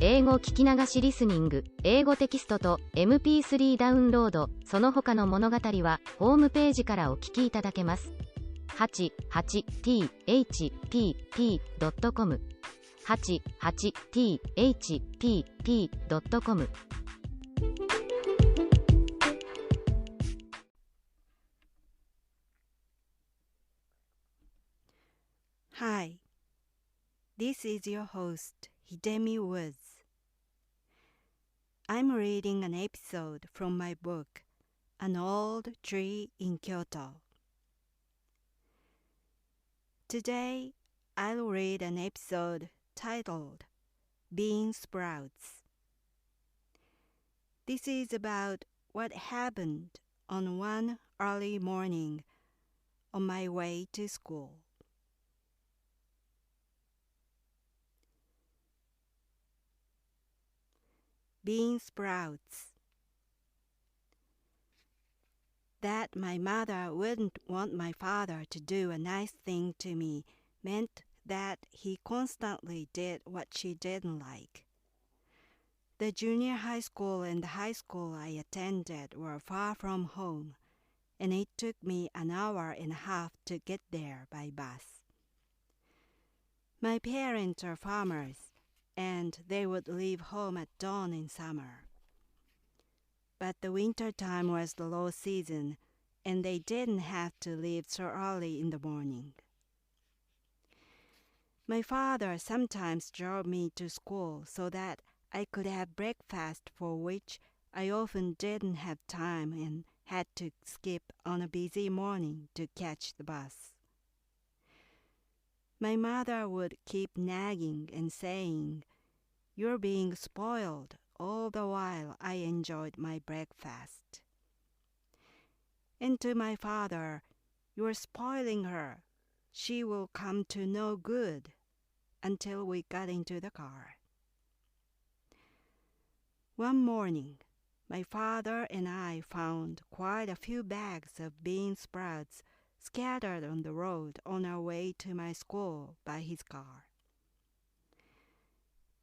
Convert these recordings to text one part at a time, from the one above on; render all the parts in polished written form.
英語聞き流しリスニング、英語テキストと MP3 ダウンロード、その他の物語はホームページからお聞きいただけます。88thpp.com 88thpp.com Hi, this is your host, Hidemi Woods. I'm reading an episode from my book, An Old Tree in Kyoto. Today, I'll read an episode titled Bean Sprouts. This is about what happened on one early morning on my way to school. Bean sprouts. That my mother wouldn't want my father to do a nice thing to me meant that he constantly did what she didn't like. The junior high school and the high school I attended were far from home, and it took me an hour and a half to get there by bus. My parents are farmers, and they would leave home at dawn in summer. But the winter time was the low season, and they didn't have to leave so early in the morning. My father sometimes drove me to school so that I could have breakfast, for which I often didn't have time and had to skip on a busy morning to catch the bus. My mother would keep nagging and saying, "You're being spoiled," all the while I enjoyed my breakfast. And to my father, "You're spoiling her. She will come to no good," until we got into the car. One morning, my father and I found quite a few bags of bean sprouts scattered on the road on our way to my school by his car.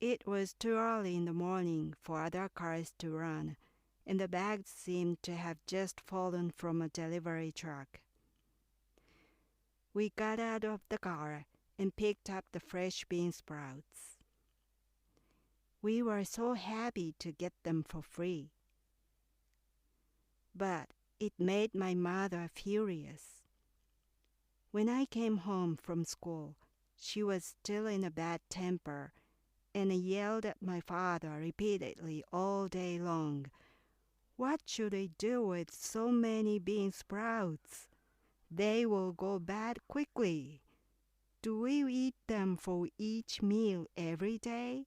It was too early in the morning for other cars to run, and the bags seemed to have just fallen from a delivery truck. We got out of the car and picked up the fresh bean sprouts. We were so happy to get them for free. But it made my mother furious. When I came home from school, she was still in a bad temper and yelled at my father repeatedly all day long. "What should I do with so many bean sprouts? They will go bad quickly. Do we eat them for each meal every day?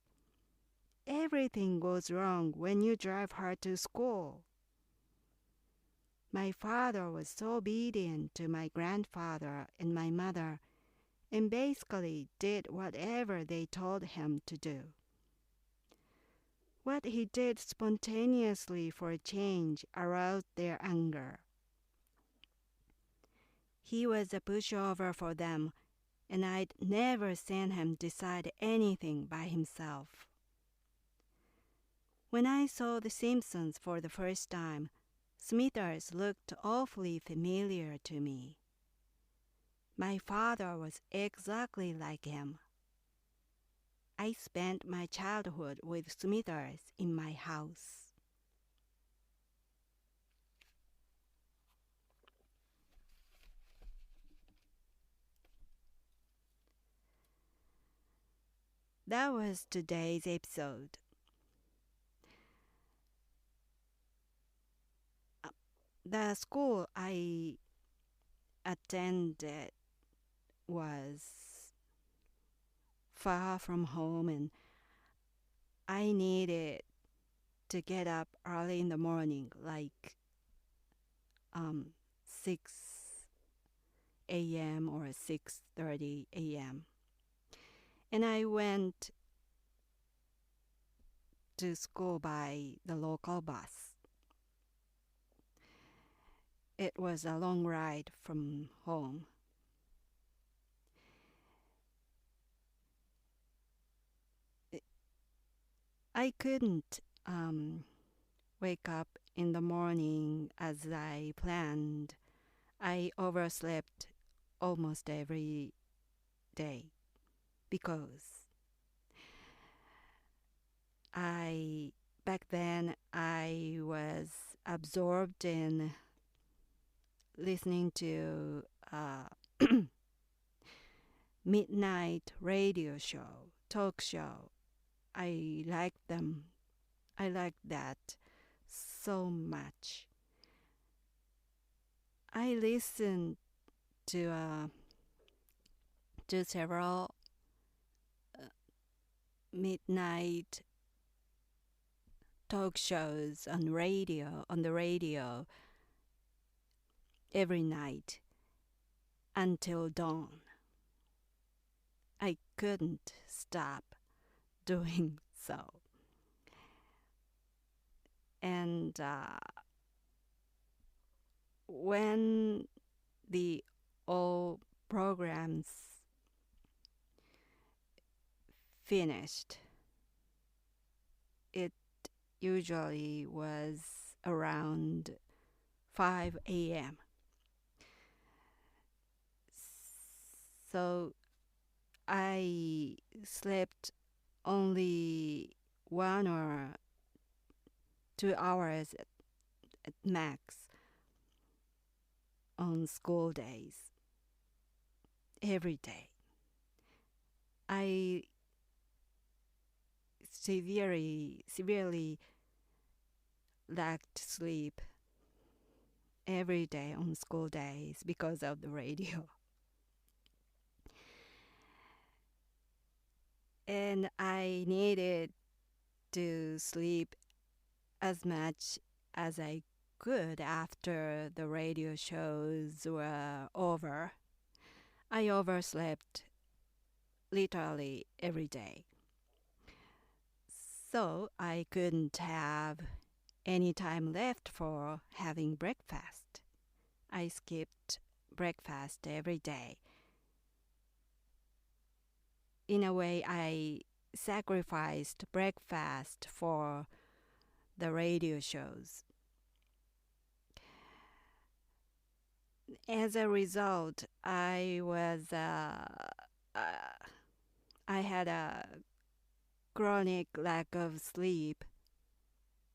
Everything goes wrong when you drive her to school." My father was so obedient to my grandfather and my mother, and basically did whatever they told him to do. What he did spontaneously for a change aroused their anger. He was a pushover for them, and I'd never seen him decide anything by himself. When I saw The Simpsons for the first time, Smithers looked awfully familiar to me. My father was exactly like him. I spent my childhood with Smithers in my house. That was today's episode. The school I attended was far from home, and I needed to get up early in the morning, like 6 a.m. or 6:30 a.m. And I went to school by the local bus. It was a long ride from home. I couldn't wake up in the morning as I planned. I overslept almost every day because back then I was absorbed in listening to midnight radio show, talk show. I liked them. I liked that so much. I listened to several midnight talk shows on the radio every night until dawn. I couldn't stop doing so. And when the all programs finished, it usually was around 5 a.m. So I slept only 1 or 2 hours at max on school days every day. I severely lacked sleep every day on school days because of the radio. And I needed to sleep as much as I could after the radio shows were over. I overslept literally every day. So I couldn't have any time left for having breakfast. I skipped breakfast every day. In a way, I sacrificed breakfast for the radio shows. As a result, I had a chronic lack of sleep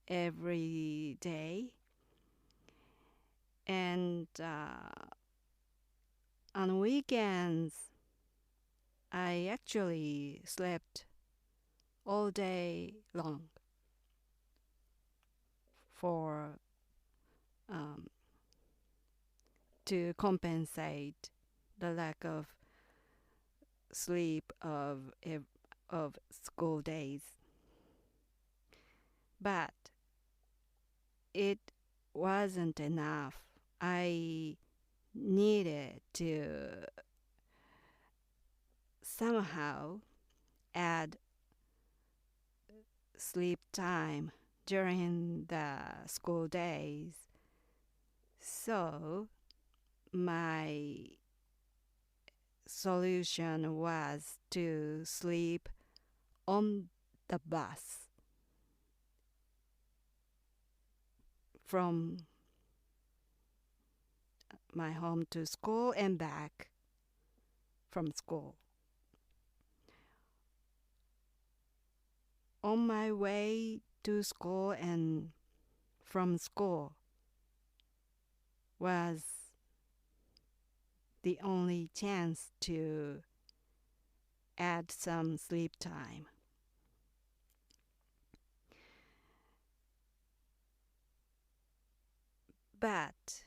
every day. And on weekends, I actually slept all day long to compensate the lack of sleep of school days. But it wasn't enough. I needed to somehow add sleep time during the school days. So my solution was to sleep on the bus from my home to school and back from school. On my way to school and from school was the only chance to add some sleep time. But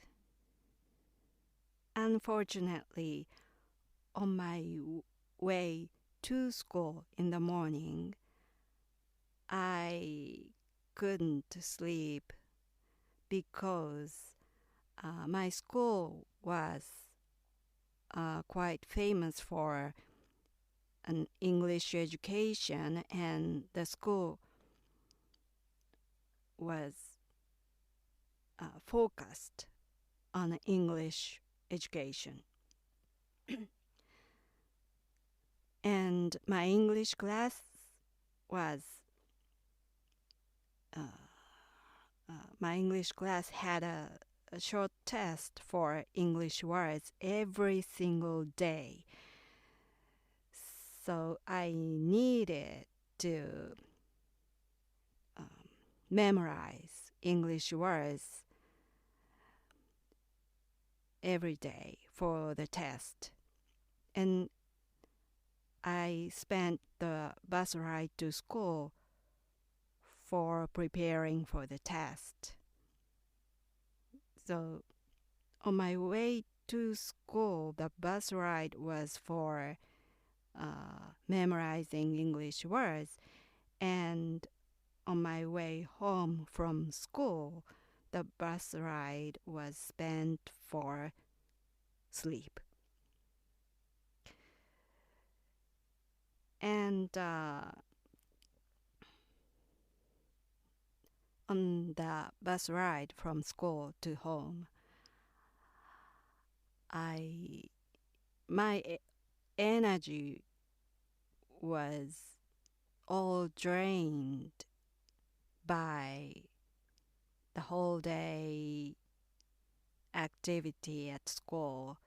unfortunately, on my way to school in the morning, I couldn't sleep because my school was quite famous for an English education, and the school was focused on English education. And my English class was my English class had a short test for English words every single day. So I needed to memorize English words every day for the test. And I spent the bus ride to school for preparing for the test. So on my way to school, the bus ride was for memorizing English words. And on my way home from school, the bus ride was spent for sleep. And on the bus ride from school to home, my energy was all drained by the whole day activity at school,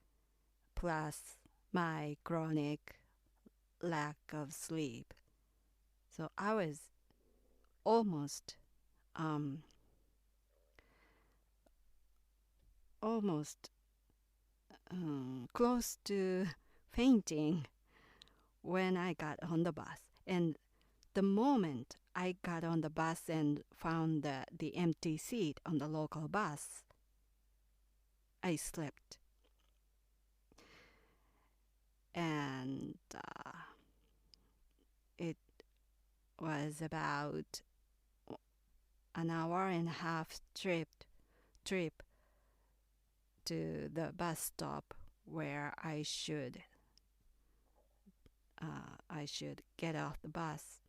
plus my chronic lack of sleep. So I was almost close to fainting when I got on the bus. And the moment I got on the bus and found the empty seat on the local bus, I slept. And it was about an hour and a half trip to the bus stop where I should get off the bus.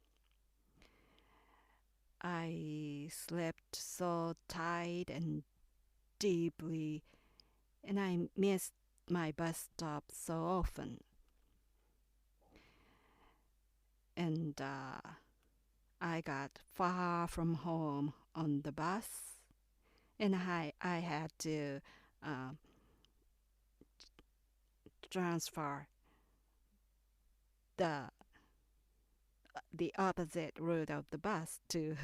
I slept so tight and deeply, and I missed my bus stop so often. And I got far from home on the bus, and I had to transfer the opposite route of the bus to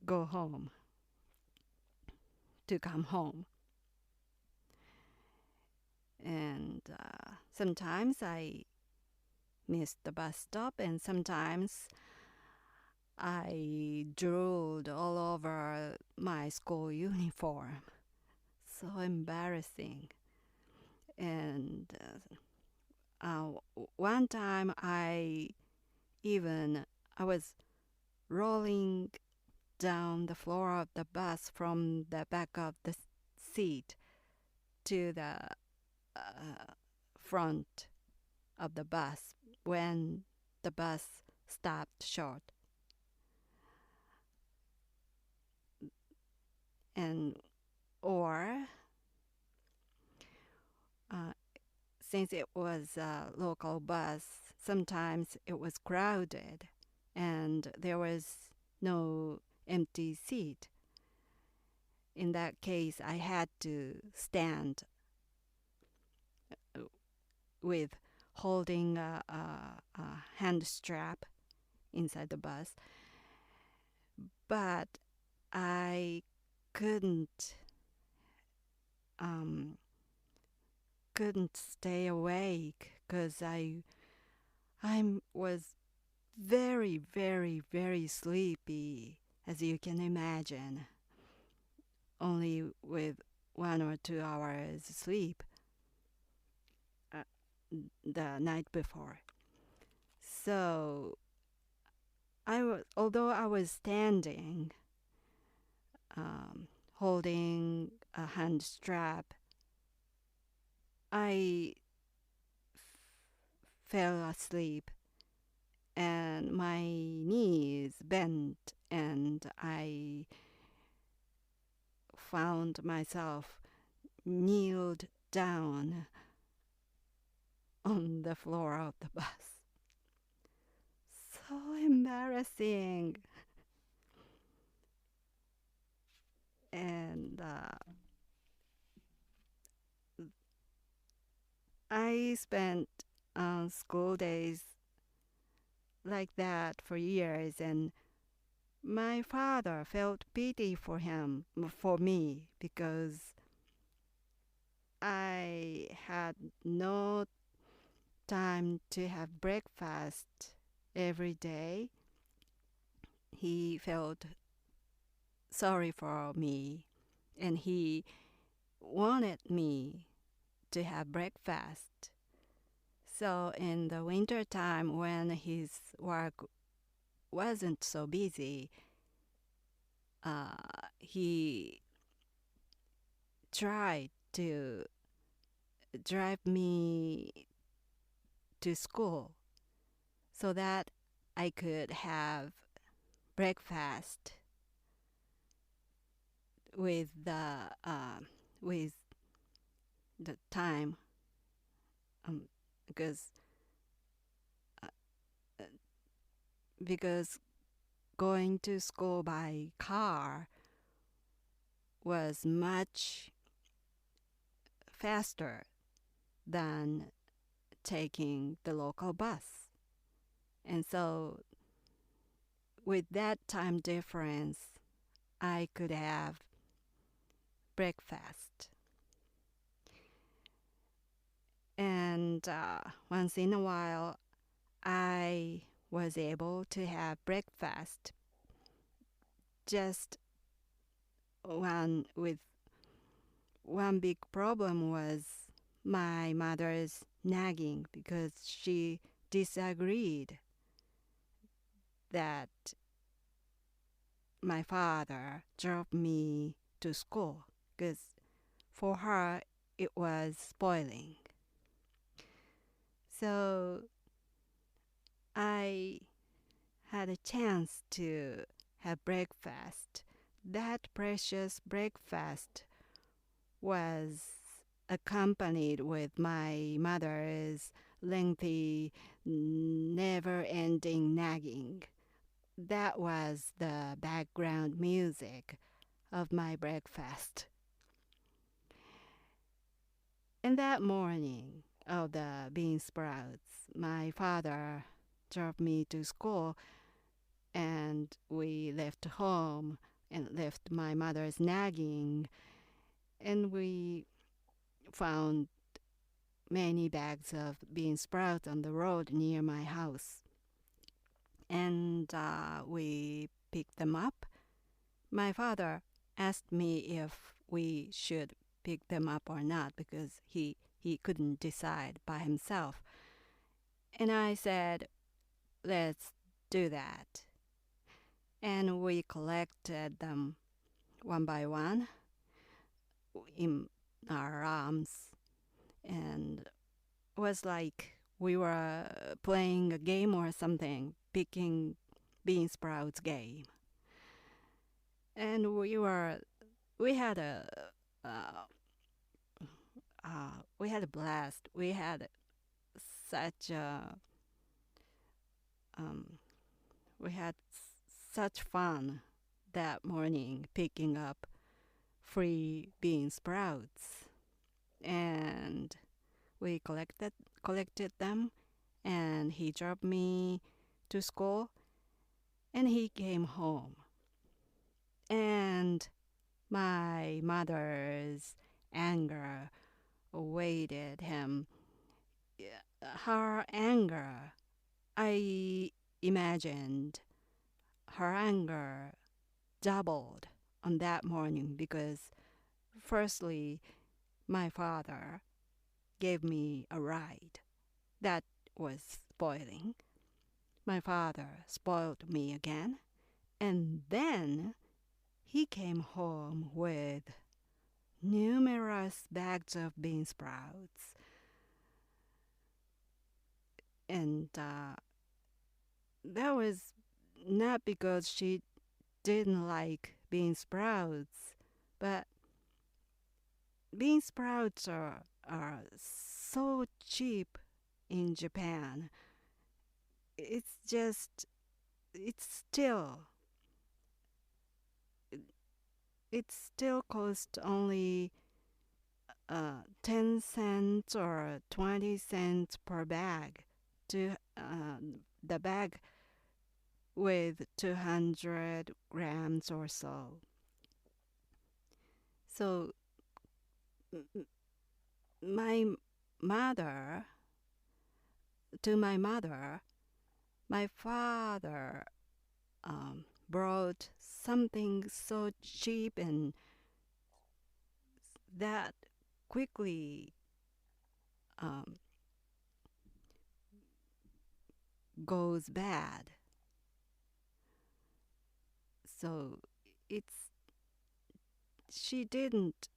go home, to come home. And sometimes I missed the bus stop, and sometimes I drooled all over my school uniform. So embarrassing. And one time I was rolling down the floor of the bus from the back of the seat to the front of the bus when the bus stopped short. Or since it was a local bus, sometimes it was crowded and there was no empty seat. In that case, I had to stand with holding a hand strap inside the bus. But I couldn't stay awake because I was very, very, very sleepy, as you can imagine, only with 1 or 2 hours sleep the night before. So although I was standing, holding a hand strap, I fell asleep and my knees bent and I found myself kneeled down on the floor of the bus. So embarrassing. I spent school days like that for years, and my father felt pity for me, because I had no time to have breakfast every day. He felt sorry for me, and he wanted me to have breakfast. So in the winter time, when his work wasn't so busy, he tried to drive me to school so that I could have breakfast with the time, because going to school by car was much faster than taking the local bus. And so with that time difference, I could have breakfast. And once in a while, I was able to have breakfast. Just one big problem was my mother's nagging, because she disagreed that my father drove me to school, because for her it was spoiling. So I had a chance to have breakfast. That precious breakfast was accompanied with my mother's lengthy, never-ending nagging. That was the background music of my breakfast. And that morning of the bean sprouts, my father drove me to school, and we left home and left my mother's nagging, and we found many bags of bean sprouts on the road near my house. And we picked them up. My father asked me if we should pick them up or not, because he couldn't decide by himself. And I said, let's do that. And we collected them one by one in our arms, and it was like we were playing a game or something, picking bean sprouts game. And we had a blast. We had such a we had such fun that morning picking up free bean sprouts, and we collected them, and he drove me to school, and he came home, and my mother's anger awaited him. Her anger, I imagined her anger doubled on that morning, because firstly, my father gave me a ride that was spoiling. My father spoiled me again, and then he came home with numerous bags of bean sprouts. And that was not because she didn't like bean sprouts, but bean sprouts are so cheap in Japan. It's still it still cost only 10 cents or 20 cents per bag to the bag with 200 grams or so. So my mother, my father brought something so cheap and that quickly goes bad. So she didn't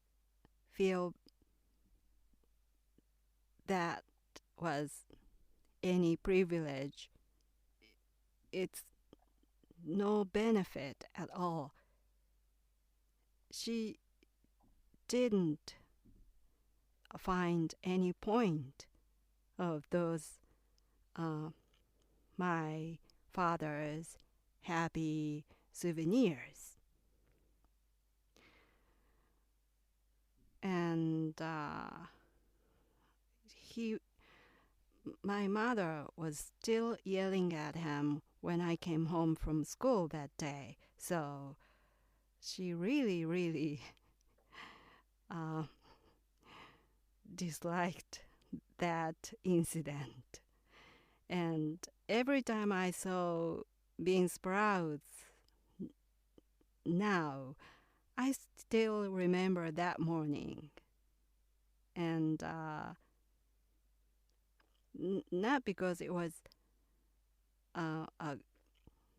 feel that was any privilege. It's no benefit at all. She didn't find any point of those my father's happy souvenirs. And my mother was still yelling at him when I came home from school that day. So she really disliked that incident. And every time I saw bean sprouts now, I still remember that morning. And not because it was a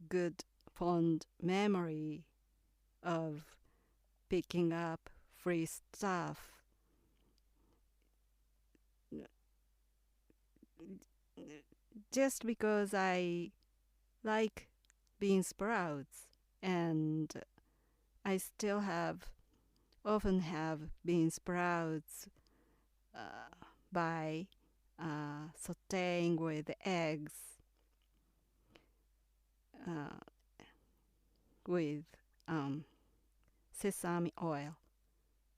good, fond memory of picking up free stuff. Just because I like bean sprouts and I still often have bean sprouts by sauteing with eggs with sesame oil.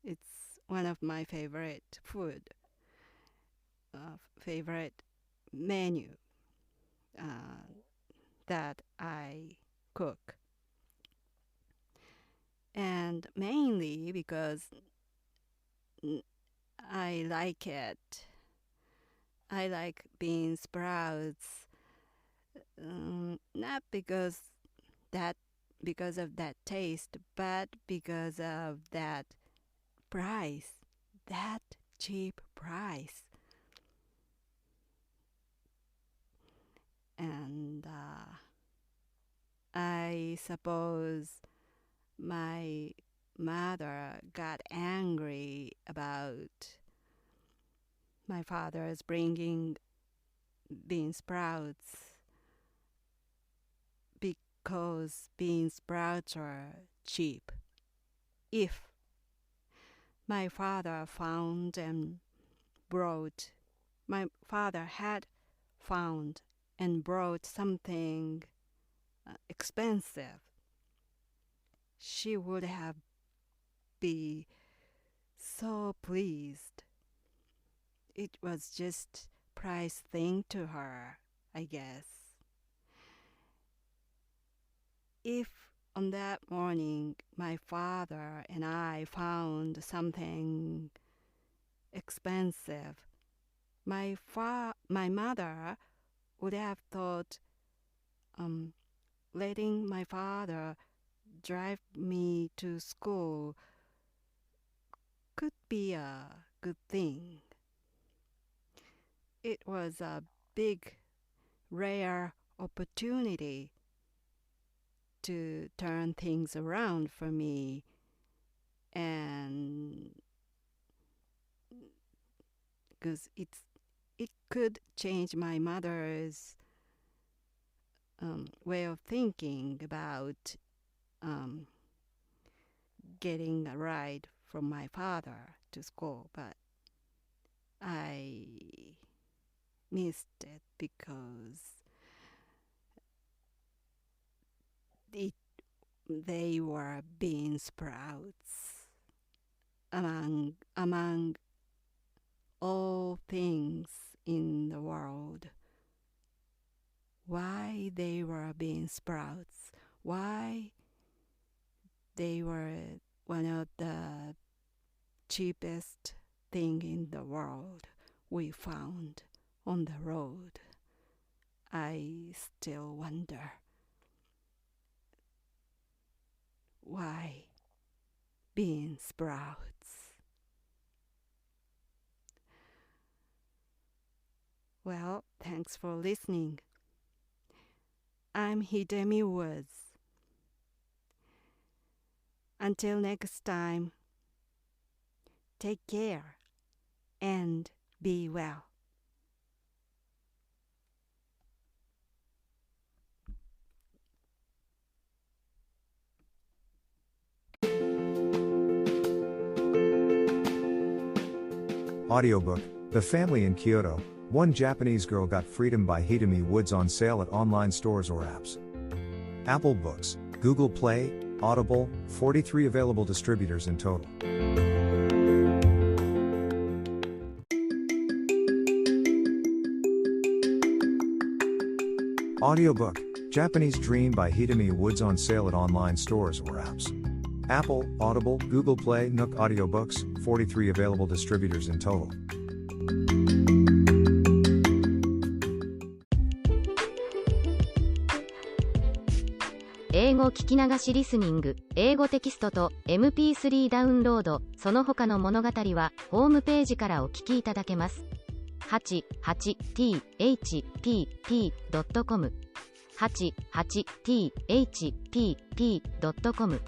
It's one of my favorite favorite menu that I cook. And mainly because I like it. I like bean sprouts, not because of that taste, but because of that price, that cheap price. And I suppose my mother got angry about my father's bringing bean sprouts because bean sprouts are cheap. If my father had found and brought something expensive, she would have been so pleased. It was just price thing to her, I guess. If on that morning my father and I found something expensive, my mother would have thought letting my father drive me to school could be a good thing. It was a big, rare opportunity to turn things around for me, and because it could change my mother's way of thinking about getting a ride from my father to school, but I missed it because it they were bean sprouts among all things in the world. Why they were bean sprouts? Why they were one of the cheapest thing in the world we found on the road? I still wonder. Why bean sprouts? Well, thanks for listening. I'm Hidemi Woods. Until next time, take care and be well. Audiobook, The Family in Kyoto, One Japanese Girl Got Freedom by Hidemi Woods on sale at online stores or apps. Apple Books, Google Play, Audible, 43 available distributors in total. Audiobook, Japanese Dream by Hidemi Woods on sale at online stores or apps. Apple, Audible, Google Play, Nook Audiobooks, 43 available distributors in total. 英語聞き流しリスニング、英語テキストと MP3 ダウンロード、その他の物語はホームページからお聞きいただけます。88thpp.com 88thpp.com